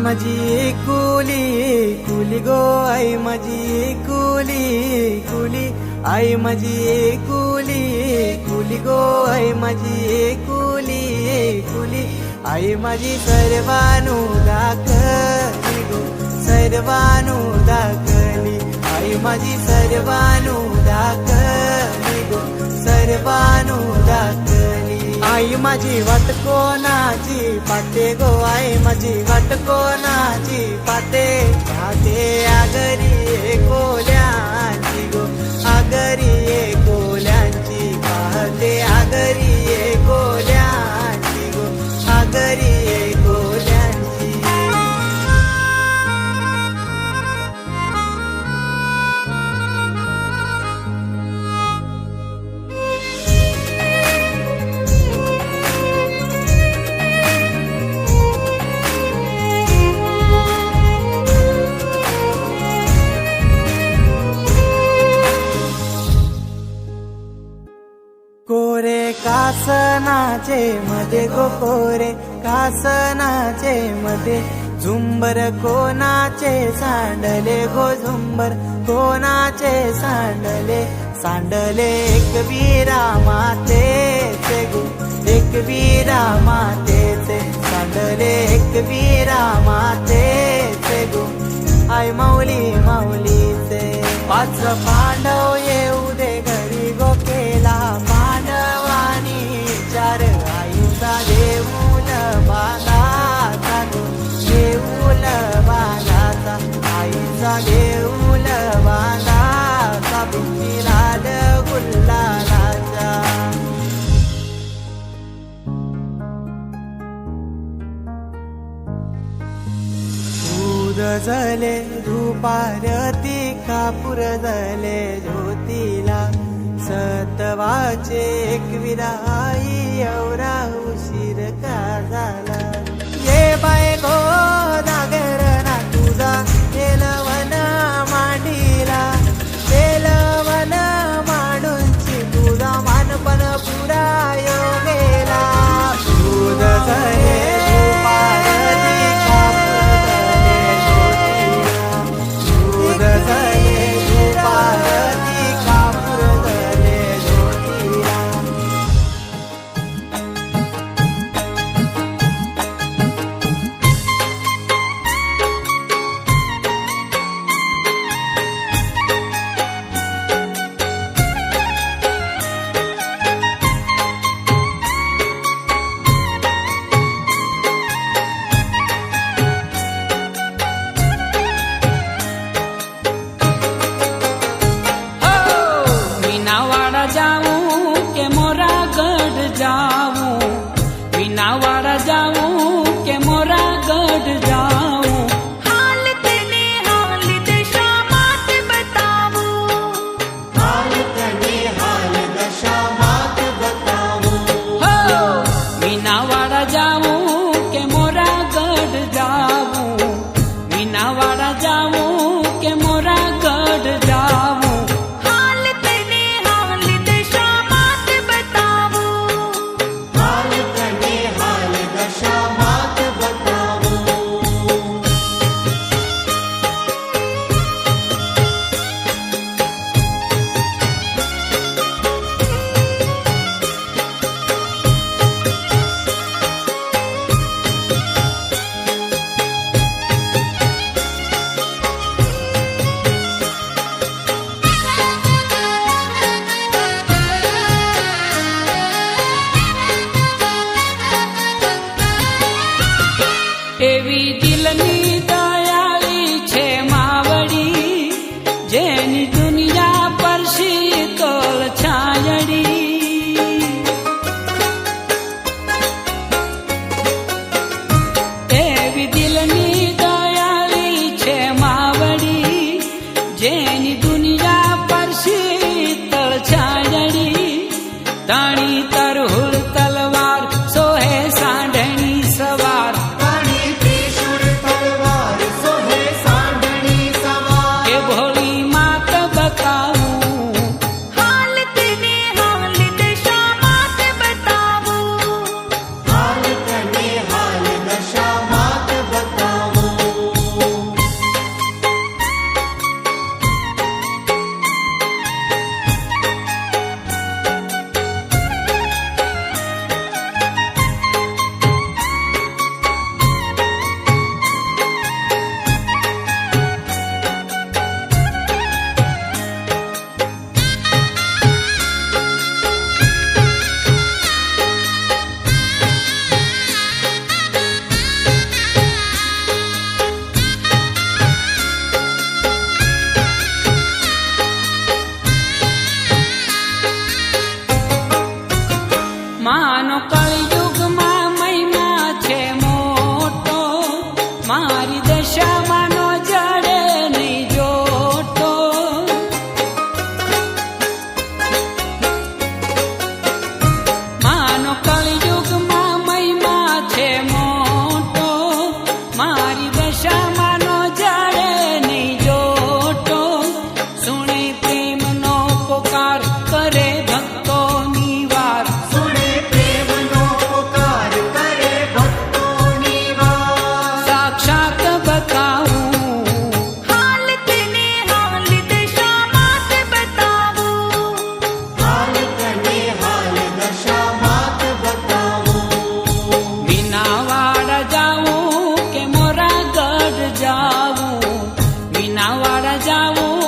माझी एकुली कुली गो आई माझी एकुली कुली आई माझी एकुली कुली गो आई माझी एकुली कुली आई माझी सर्वानु दाखली गो सर्वानु दाखली आई माझी सर्वानु दाखली गो सर्वानु दाखली आई माझी वाट कोणाची पाटे गो आई माझी वाट कोणाची पाटे पाटे आगरी कोल्यांची गो आगरी कोल्यांची पाटे आगरी कोल्यांची गो आगरी कोल्यांची कोरे कासनाचे मध्ये गो कोरे कासनाचे मध्ये झुंबर कोणाचे सांडले गो झुंबर कोणाचे सांडले सांडले एक वीरा मातेचे गो एक वीरा मातेचे सांडले एक वीरा मातेचे गो आई माऊली माऊलीचे पाच पांडव येऊ दे घरी गो केला पांडवानी चार आईचा देऊल बांधाचा गो देऊल बांधाचा आईचा देऊल बांधाचा भिंतीला गुल्लालाचा दूध जले धुपारती कापूर जले ज्योतीला सतवाचे एकविरा आई एवढा उशीर का झाला ये बाय गो नागर ना तुझा तेलवन मांडीला तेलवन मांडूनची तुझा मानपण पुरा योगेला दूध जले धुपारती कापूर जले ज्योतीला दूध जले धुपारती कापूर जले ज्योतीला वाडा जाऊ